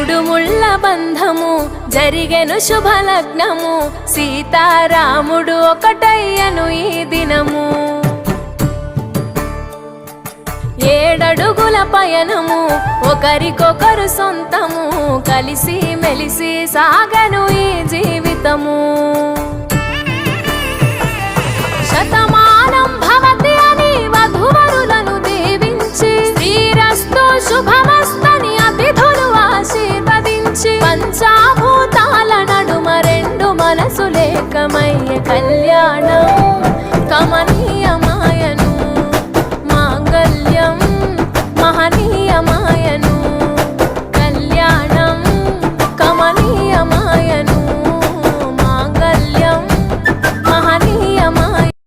మూడు ముళ్ళ బంధము జరిగెను శుభలగ్నము సీతారాముడు ఒకటయ్యను ఈ దినము 7 అడుగుల పయనము ఒకరికొకరు సొంతము కలిసి మెలిసి సాగను ఈ జీవితము శతమానం భవతి అని వధువరులను దీవించి శ్రీరస్తు శుభమస్తని అతిథులు ఆశీర్వదించి పంచాభూతాల నడుమ 2 మనసులేకమయ్యే కళ్యాణం